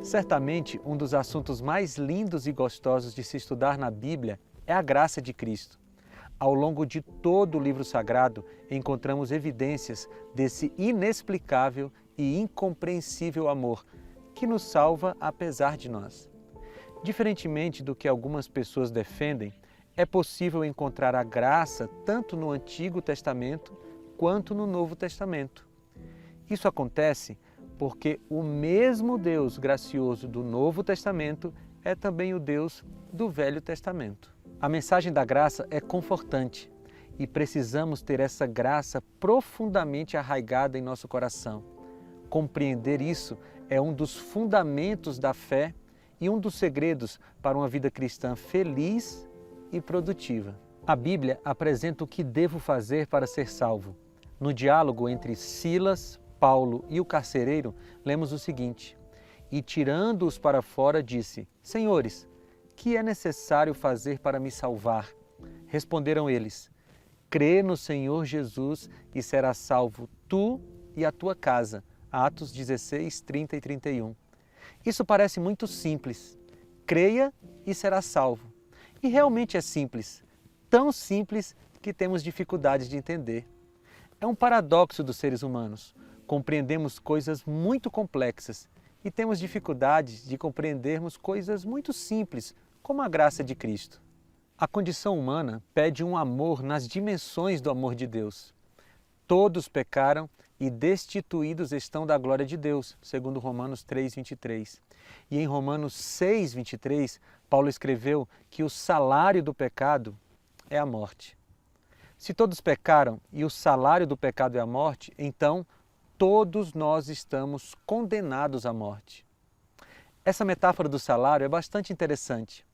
Certamente, um dos assuntos mais lindos e gostosos de se estudar na Bíblia é a graça de Cristo. Ao longo de todo o livro sagrado, encontramos evidências desse inexplicável e incompreensível amor que nos salva apesar de nós. Diferentemente do que algumas pessoas defendem, é possível encontrar a graça tanto no Antigo Testamento quanto no Novo Testamento. Isso acontece porque o mesmo Deus gracioso do Novo Testamento é também o Deus do Velho Testamento. A mensagem da graça é confortante e precisamos ter essa graça profundamente arraigada em nosso coração. Compreender isso é um dos fundamentos da fé e um dos segredos para uma vida cristã feliz e produtiva. A Bíblia apresenta o que devo fazer para ser salvo. No diálogo entre Silas, Paulo e o carcereiro, lemos o seguinte: "E tirando-os para fora, disse: Senhores, que é necessário fazer para me salvar?" Responderam eles: "Crê no Senhor Jesus e serás salvo tu e a tua casa." Atos 16, 30 e 31. Isso parece muito simples. Creia e será salvo. E realmente é simples. Tão simples que temos dificuldades de entender. É um paradoxo dos seres humanos. Compreendemos coisas muito complexas e temos dificuldades de compreendermos coisas muito simples, como a graça de Cristo. A condição humana pede um amor nas dimensões do amor de Deus. Todos pecaram e destituídos estão da glória de Deus, segundo Romanos 3:23. E em Romanos 6:23, Paulo escreveu que o salário do pecado é a morte. Se todos pecaram e o salário do pecado é a morte, então todos nós estamos condenados à morte. Essa metáfora do salário é bastante interessante.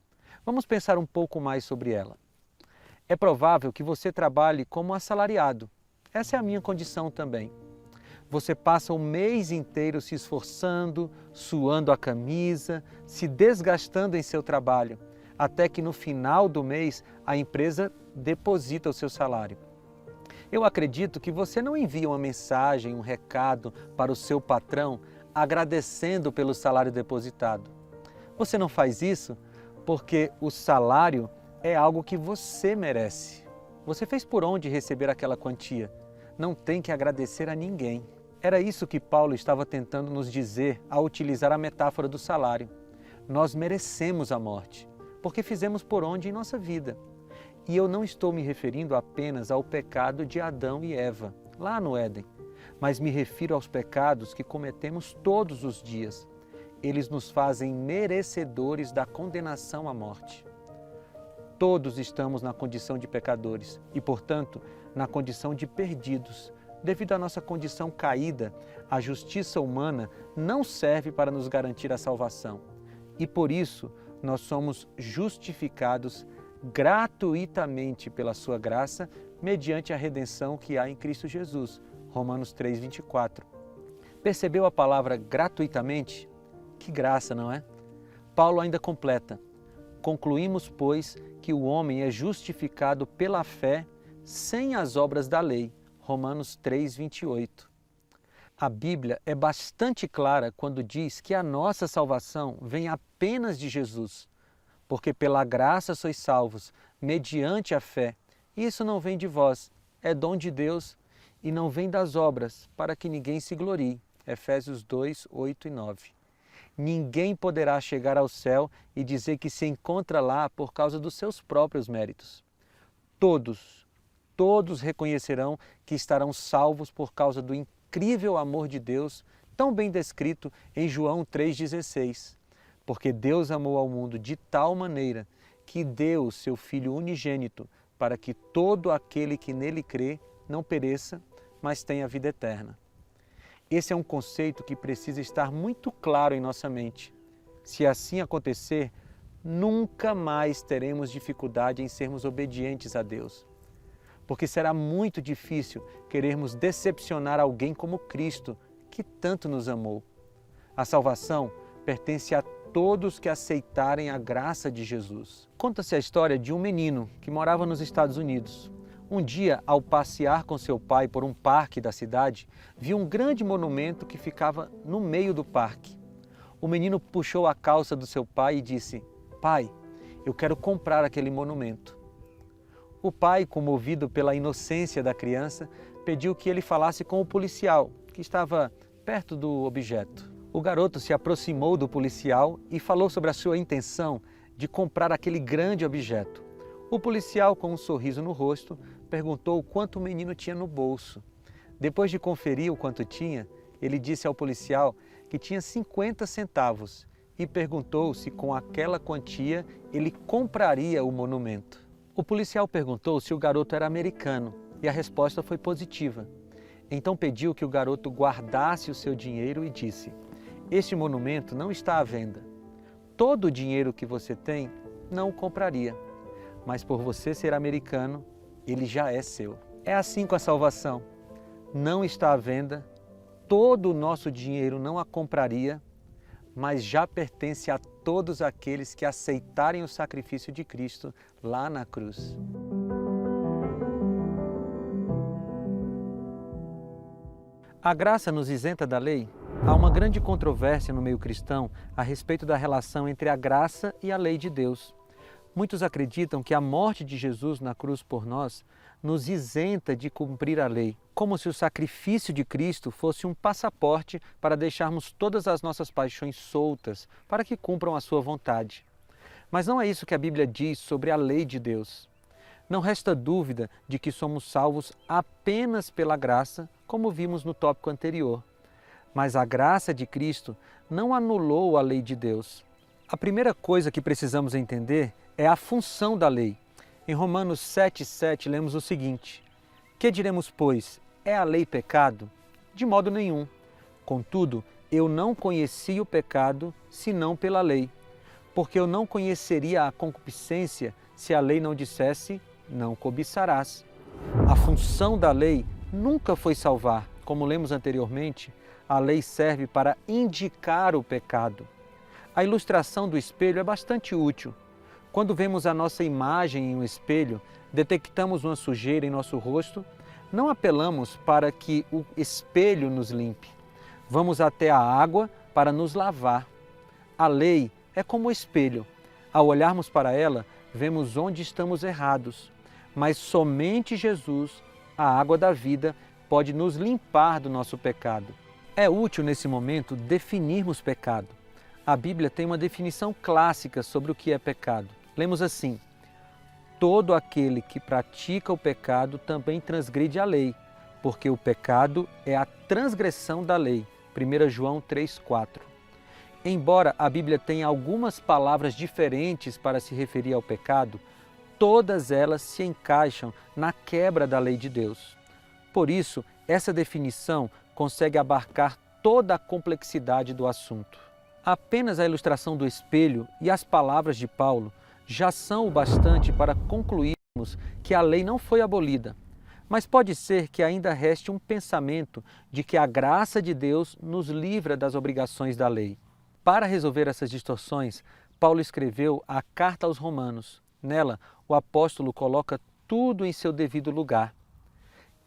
Vamos pensar um pouco mais sobre ela. É provável que você trabalhe como assalariado. Essa é a minha condição também. Você passa o mês inteiro se esforçando, suando a camisa, se desgastando em seu trabalho, até que no final do mês a empresa deposita o seu salário. Eu acredito que você não envia uma mensagem, um recado para o seu patrão agradecendo pelo salário depositado. Você não faz isso porque o salário é algo que você merece. Você fez por onde receber aquela quantia. Não tem que agradecer a ninguém. Era isso que Paulo estava tentando nos dizer ao utilizar a metáfora do salário. Nós merecemos a morte, porque fizemos por onde em nossa vida. E eu não estou me referindo apenas ao pecado de Adão e Eva, lá no Éden, mas me refiro aos pecados que cometemos todos os dias. Eles nos fazem merecedores da condenação à morte. Todos estamos na condição de pecadores e, portanto, na condição de perdidos. Devido à nossa condição caída, a justiça humana não serve para nos garantir a salvação. E por isso, nós somos justificados gratuitamente pela sua graça, mediante a redenção que há em Cristo Jesus. Romanos 3:24. Percebeu a palavra gratuitamente? Que graça, não é? Paulo ainda completa: "Concluímos, pois, que o homem é justificado pela fé sem as obras da lei." Romanos 3:28. A Bíblia é bastante clara quando diz que a nossa salvação vem apenas de Jesus, porque pela graça sois salvos, mediante a fé. E isso não vem de vós, é dom de Deus e não vem das obras, para que ninguém se glorie. Efésios 2, 8 e 9. Ninguém poderá chegar ao céu e dizer que se encontra lá por causa dos seus próprios méritos. Todos reconhecerão que estarão salvos por causa do incrível amor de Deus, tão bem descrito em João 3,16. Porque Deus amou ao mundo de tal maneira que deu o seu Filho unigênito, para que todo aquele que nele crê não pereça, mas tenha vida eterna. Esse é um conceito que precisa estar muito claro em nossa mente. Se assim acontecer, nunca mais teremos dificuldade em sermos obedientes a Deus. Porque será muito difícil querermos decepcionar alguém como Cristo, que tanto nos amou. A salvação pertence a todos que aceitarem a graça de Jesus. Conta-se a história de um menino que morava nos Estados Unidos. Um dia, ao passear com seu pai por um parque da cidade, viu um grande monumento que ficava no meio do parque. O menino puxou a calça do seu pai e disse: "Pai, eu quero comprar aquele monumento." O pai, comovido pela inocência da criança, pediu que ele falasse com o policial, que estava perto do objeto. O garoto se aproximou do policial e falou sobre a sua intenção de comprar aquele grande objeto. O policial, com um sorriso no rosto, perguntou quanto o menino tinha no bolso. Depois de conferir o quanto tinha, ele disse ao policial que tinha 50 centavos e perguntou se com aquela quantia ele compraria o monumento. O policial perguntou se o garoto era americano e a resposta foi positiva. Então pediu que o garoto guardasse o seu dinheiro e disse: "Este monumento não está à venda. Todo o dinheiro que você tem não o compraria, mas por você ser americano, ele já é seu." É assim com a salvação. Não está à venda, todo o nosso dinheiro não a compraria, mas já pertence a todos aqueles que aceitarem o sacrifício de Cristo lá na cruz. A graça nos isenta da lei? Há uma grande controvérsia no meio cristão a respeito da relação entre a graça e a lei de Deus. Muitos acreditam que a morte de Jesus na cruz por nós nos isenta de cumprir a lei, como se o sacrifício de Cristo fosse um passaporte para deixarmos todas as nossas paixões soltas, para que cumpram a sua vontade. Mas não é isso que a Bíblia diz sobre a lei de Deus. Não resta dúvida de que somos salvos apenas pela graça, como vimos no tópico anterior. Mas a graça de Cristo não anulou a lei de Deus. A primeira coisa que precisamos entender é a função da lei. Em Romanos 7,7 lemos o seguinte: "Que diremos, pois? É a lei pecado? De modo nenhum. Contudo, eu não conheci o pecado senão pela lei, porque eu não conheceria a concupiscência se a lei não dissesse: não cobiçarás." A função da lei nunca foi salvar. Como lemos anteriormente, a lei serve para indicar o pecado. A ilustração do espelho é bastante útil. Quando vemos a nossa imagem em um espelho, detectamos uma sujeira em nosso rosto, não apelamos para que o espelho nos limpe. Vamos até a água para nos lavar. A lei é como o espelho. Ao olharmos para ela, vemos onde estamos errados. Mas somente Jesus, a água da vida, pode nos limpar do nosso pecado. É útil nesse momento definirmos pecado. A Bíblia tem uma definição clássica sobre o que é pecado. Lemos assim: "Todo aquele que pratica o pecado também transgride a lei, porque o pecado é a transgressão da lei." 1 João 3,4. Embora a Bíblia tenha algumas palavras diferentes para se referir ao pecado, todas elas se encaixam na quebra da lei de Deus. Por isso, essa definição consegue abarcar toda a complexidade do assunto. Apenas a ilustração do espelho e as palavras de Paulo já são o bastante para concluirmos que a lei não foi abolida, mas pode ser que ainda reste um pensamento de que a graça de Deus nos livra das obrigações da lei. Para resolver essas distorções, Paulo escreveu a Carta aos Romanos. Nela, o apóstolo coloca tudo em seu devido lugar.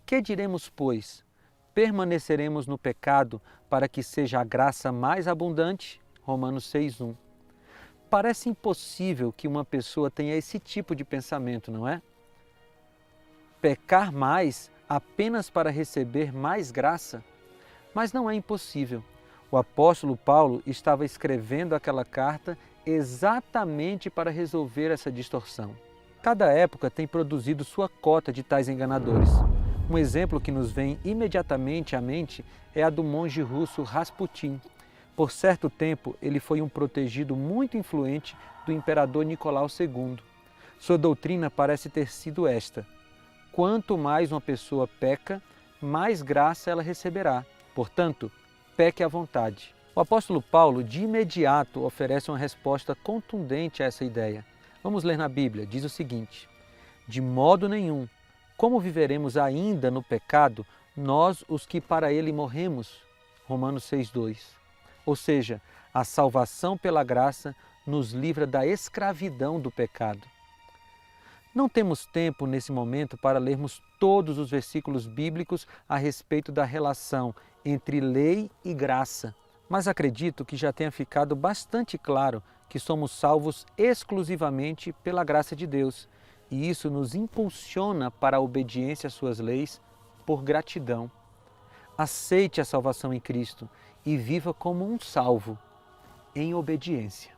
Que diremos, pois? Permaneceremos no pecado para que seja a graça mais abundante? Romanos 6,1. Parece impossível que uma pessoa tenha esse tipo de pensamento, não é? Pecar mais apenas para receber mais graça? Mas não é impossível. O apóstolo Paulo estava escrevendo aquela carta exatamente para resolver essa distorção. Cada época tem produzido sua cota de tais enganadores. Um exemplo que nos vem imediatamente à mente é a do monge russo Rasputin. Por certo tempo, ele foi um protegido muito influente do imperador Nicolau II. Sua doutrina parece ter sido esta: quanto mais uma pessoa peca, mais graça ela receberá. Portanto, peque à vontade. O apóstolo Paulo, de imediato, oferece uma resposta contundente a essa ideia. Vamos ler na Bíblia, diz o seguinte: "De modo nenhum, como viveremos ainda no pecado, nós os que para ele morremos?" Romanos 6,2. Ou seja, a salvação pela graça nos livra da escravidão do pecado. Não temos tempo nesse momento para lermos todos os versículos bíblicos a respeito da relação entre lei e graça, Mas acredito que já tenha ficado bastante claro que somos salvos exclusivamente pela graça de Deus, e isso nos impulsiona para a obediência às suas leis por gratidão. Aceite a salvação em Cristo e viva como um salvo, em obediência.